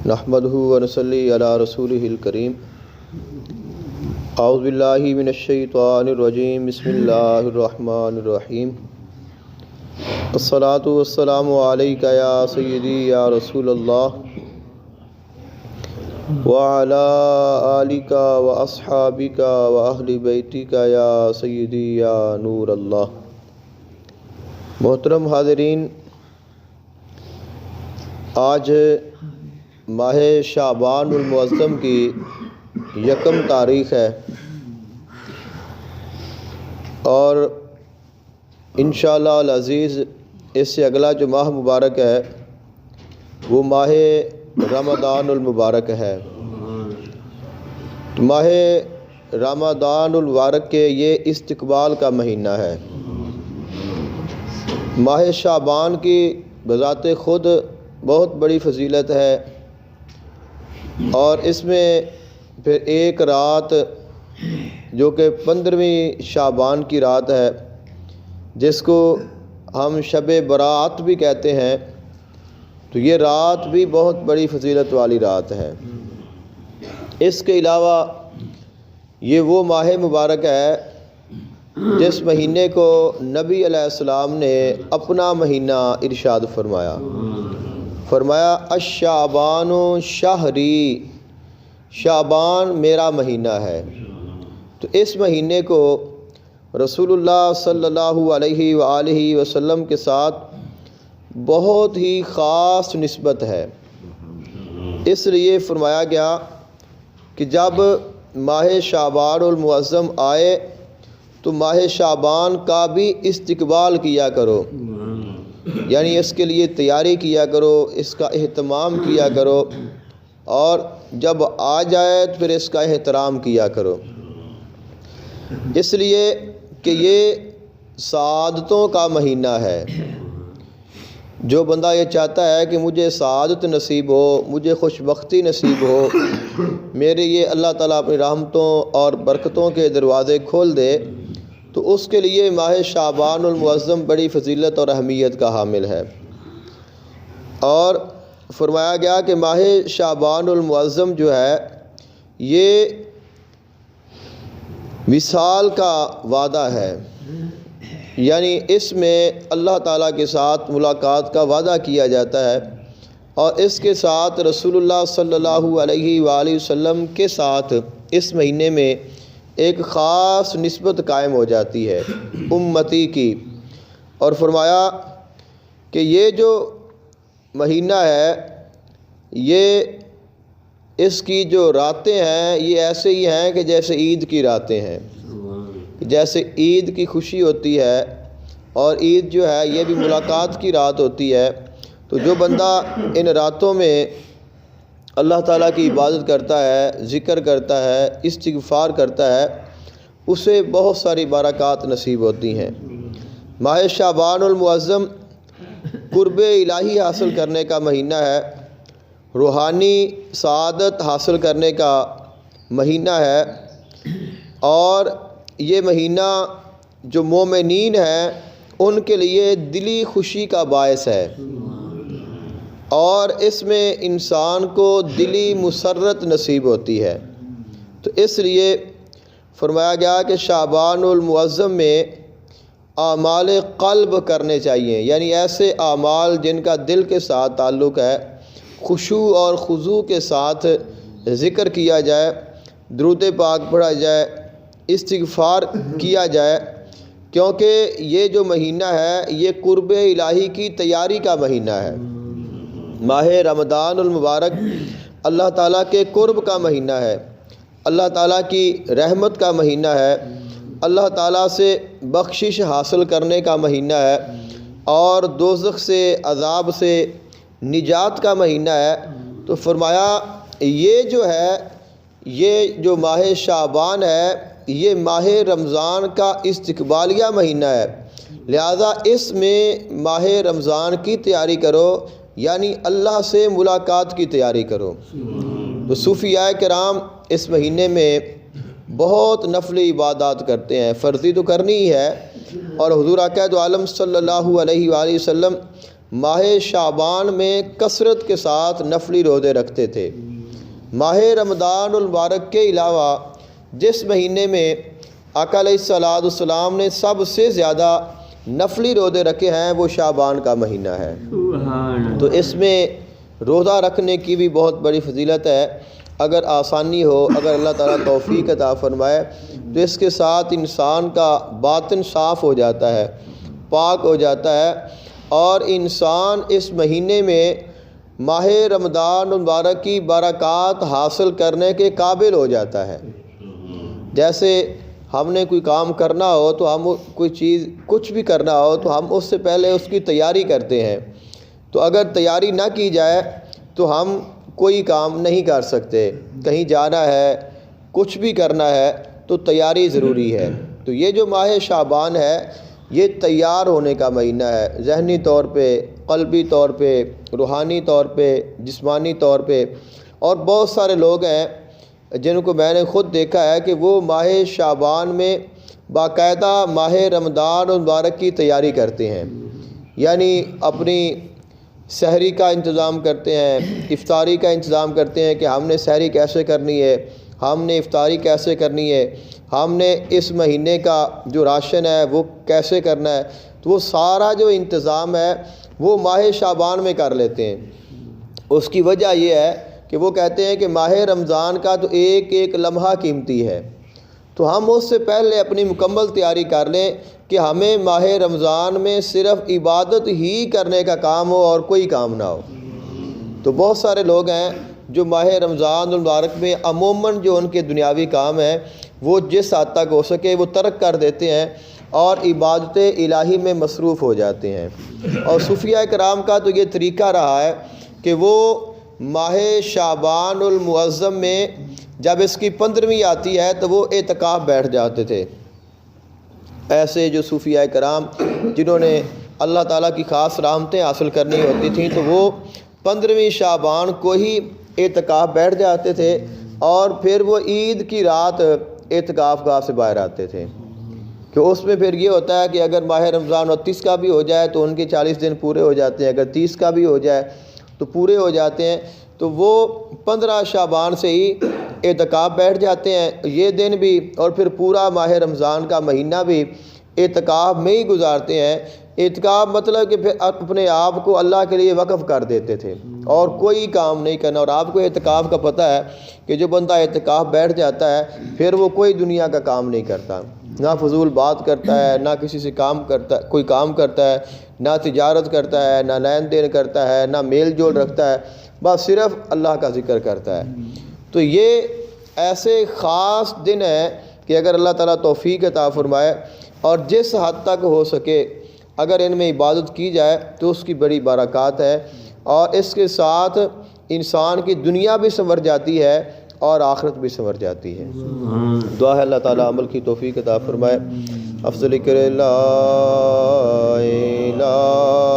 نحمدہ ونصلی علی رسولہ الکریم۔ اعوذ باللہ من الشیطان الرجیم، بسم اللہ الرحمن الرحیم۔ الصلاۃ والسلام علیک یا سیدی یا رسول اللہ وعلی آلک واصحابک واہل بیتک یا سیدی یا نور اللہ۔ محترم حاضرین، آج ماہ شعبان المعظم کی 1 تاریخ ہے اور انشاءاللہ العزیز اس سے اگلا جو ماہ مبارک ہے وہ ماہ رمضان المبارک ہے۔ ماہ رمضان المبارک کے یہ استقبال کا مہینہ ہے۔ ماہ شعبان کی بذات خود بہت بڑی فضیلت ہے، اور اس میں پھر ایک رات جو کہ 15ویں شعبان کی رات ہے، جس کو ہم شب برات بھی کہتے ہیں، تو یہ رات بھی بہت بڑی فضیلت والی رات ہے۔ اس کے علاوہ یہ وہ ماہ مبارک ہے جس مہینے کو نبی علیہ السلام نے اپنا مہینہ ارشاد فرمایا الشعبان شہری، شعبان میرا مہینہ ہے۔ تو اس مہینے کو رسول اللہ صلی اللہ علیہ وآلہ وسلم کے ساتھ بہت ہی خاص نسبت ہے۔ اس لیے فرمایا گیا کہ جب ماہ شعبان المعظم آئے تو ماہ شعبان کا بھی استقبال کیا کرو، یعنی اس کے لیے تیاری کیا کرو، اس کا اہتمام کیا کرو، اور جب آ جائے تو پھر اس کا احترام کیا کرو، اس لیے کہ یہ سعادتوں کا مہینہ ہے۔ جو بندہ یہ چاہتا ہے کہ مجھے سعادت نصیب ہو، مجھے خوش بختی نصیب ہو، میرے یہ اللہ تعالیٰ اپنی رحمتوں اور برکتوں کے دروازے کھول دے، تو اس کے لیے ماہ شعبان المعظم بڑی فضیلت اور اہمیت کا حامل ہے۔ اور فرمایا گیا کہ ماہ شعبان المعظم جو ہے یہ وصال کا وعدہ ہے، یعنی اس میں اللہ تعالیٰ کے ساتھ ملاقات کا وعدہ کیا جاتا ہے، اور اس کے ساتھ رسول اللہ صلی اللہ علیہ وآلہ وسلم کے ساتھ اس مہینے میں ایک خاص نسبت قائم ہو جاتی ہے امتی کی۔ اور فرمایا کہ یہ جو مہینہ ہے یہ اس کی جو راتیں ہیں یہ ایسے ہی ہیں کہ جیسے عید کی راتیں ہیں، جیسے عید کی خوشی ہوتی ہے، اور عید جو ہے یہ بھی ملاقات کی رات ہوتی ہے۔ تو جو بندہ ان راتوں میں اللہ تعالیٰ کی عبادت کرتا ہے، ذکر کرتا ہے، استغفار کرتا ہے، اسے بہت ساری برکات نصیب ہوتی ہیں۔ ماہ شعبان المعظم قرب الہی حاصل کرنے کا مہینہ ہے، روحانی سعادت حاصل کرنے کا مہینہ ہے، اور یہ مہینہ جو مومنین ہیں ان کے لیے دلی خوشی کا باعث ہے، اور اس میں انسان کو دلی مسرت نصیب ہوتی ہے۔ تو اس لیے فرمایا گیا کہ شعبان المعظم میں اعمال قلب کرنے چاہیے، یعنی ایسے اعمال جن کا دل کے ساتھ تعلق ہے، خشوع اور خضوع کے ساتھ ذکر کیا جائے، درود پاک پڑھا جائے، استغفار کیا جائے، کیونکہ یہ جو مہینہ ہے یہ قرب الہی کی تیاری کا مہینہ ہے۔ ماہ رمضان المبارک اللہ تعالیٰ کے قرب کا مہینہ ہے، اللہ تعالیٰ کی رحمت کا مہینہ ہے، اللہ تعالیٰ سے بخشش حاصل کرنے کا مہینہ ہے، اور دوزخ سے عذاب سے نجات کا مہینہ ہے۔ تو فرمایا یہ جو ہے یہ جو ماہ شعبان ہے یہ ماہ رمضان کا استقبالیہ مہینہ ہے، لہذا اس میں ماہ رمضان کی تیاری کرو، یعنی اللہ سے ملاقات کی تیاری کرو۔ تو صوفیاء کرام اس مہینے میں بہت نفل عبادات کرتے ہیں، فرضی تو کرنی ہی ہے، اور حضور اکرم عالم صلی اللہ علیہ وآلہ وسلم ماہ شعبان میں کثرت کے ساتھ نفلی روزے رکھتے تھے۔ ماہ رمضان المبارک کے علاوہ جس مہینے میں آقا علیہ الصلوۃ والسلام نے سب سے زیادہ نفلی روزے رکھے ہیں وہ شعبان کا مہینہ ہے۔ تو اس میں روزہ رکھنے کی بھی بہت بڑی فضیلت ہے۔ اگر آسانی ہو، اگر اللہ تعالیٰ توفیق عطا فرمائے تو اس کے ساتھ انسان کا باطن صاف ہو جاتا ہے، پاک ہو جاتا ہے، اور انسان اس مہینے میں ماہ رمضان المبارک کی برکات حاصل کرنے کے قابل ہو جاتا ہے۔ جیسے ہم نے کوئی کام کرنا ہو تو ہم کوئی چیز کچھ بھی کرنا ہو تو ہم اس سے پہلے اس کی تیاری کرتے ہیں، تو اگر تیاری نہ کی جائے تو ہم کوئی کام نہیں کر سکتے۔ کہیں جانا ہے، کچھ بھی کرنا ہے تو تیاری ضروری ہے۔ تو یہ جو ماہ شعبان ہے یہ تیار ہونے کا مہینہ ہے، ذہنی طور پہ، قلبی طور پہ، روحانی طور پہ، جسمانی طور پہ۔ اور بہت سارے لوگ ہیں جن کو میں نے خود دیکھا ہے کہ وہ ماہ شعبان میں باقاعدہ ماہ رمضان المبارک کی تیاری کرتے ہیں، یعنی اپنی سحری کا انتظام کرتے ہیں، افطاری کا انتظام کرتے ہیں کہ ہم نے سحری کیسے کرنی ہے، ہم نے افطاری کیسے کرنی ہے، ہم نے اس مہینے کا جو راشن ہے وہ کیسے کرنا ہے۔ تو وہ سارا جو انتظام ہے وہ ماہ شعبان میں کر لیتے ہیں۔ اس کی وجہ یہ ہے کہ وہ کہتے ہیں کہ ماہ رمضان کا تو ایک ایک لمحہ قیمتی ہے، تو ہم اس سے پہلے اپنی مکمل تیاری کر لیں کہ ہمیں ماہ رمضان میں صرف عبادت ہی کرنے کا کام ہو اور کوئی کام نہ ہو۔ تو بہت سارے لوگ ہیں جو ماہ رمضان المبارک میں عموماً جو ان کے دنیاوی کام ہیں وہ جس حد تک ہو سکے وہ ترک کر دیتے ہیں اور عبادت الہی میں مصروف ہو جاتے ہیں۔ اور صوفیہ کرام کا تو یہ طریقہ رہا ہے کہ وہ ماہ شعبان المعظم میں جب اس کی 15ویں آتی ہے تو وہ اعتکاف بیٹھ جاتے تھے۔ ایسے جو صوفیہ کرام جنہوں نے اللہ تعالیٰ کی خاص رحمتیں حاصل کرنی ہوتی تھیں تو وہ 15ویں شعبان کو ہی اعتکاف بیٹھ جاتے تھے اور پھر وہ عید کی رات اعتکاف گاہ سے باہر آتے تھے، کہ اس میں پھر یہ ہوتا ہے کہ اگر ماہ رمضان 29 کا بھی ہو جائے تو ان کے 40 دن پورے ہو جاتے ہیں، اگر 30 کا بھی ہو جائے تو پورے ہو جاتے ہیں۔ تو وہ 15 شعبان سے ہی اعتکاف بیٹھ جاتے ہیں، یہ دن بھی اور پھر پورا ماہ رمضان کا مہینہ بھی اعتکاف میں ہی گزارتے ہیں۔ اعتکاف مطلب کہ پھر اپنے آپ کو اللہ کے لیے وقف کر دیتے تھے اور کوئی کام نہیں کرنا۔ اور آپ کو اعتکاف کا پتہ ہے کہ جو بندہ اعتکاف بیٹھ جاتا ہے پھر وہ کوئی دنیا کا کام نہیں کرتا، نہ فضول بات کرتا ہے، نہ کسی سے کوئی کام کرتا ہے، نہ تجارت کرتا ہے، نہ لین دین کرتا ہے، نہ میل جول رکھتا ہے، بس صرف اللہ کا ذکر کرتا ہے۔ تو یہ ایسے خاص دن ہیں کہ اگر اللہ تعالیٰ توفیق عطا فرمائے اور جس حد تک ہو سکے اگر ان میں عبادت کی جائے تو اس کی بڑی برکات ہے، اور اس کے ساتھ انسان کی دنیا بھی سنور جاتی ہے اور آخرت بھی سنور جاتی ہے۔ دعا ہے اللہ تعالیٰ عمل کی توفیق عطا فرمائے۔ افضل ذکر لا الہ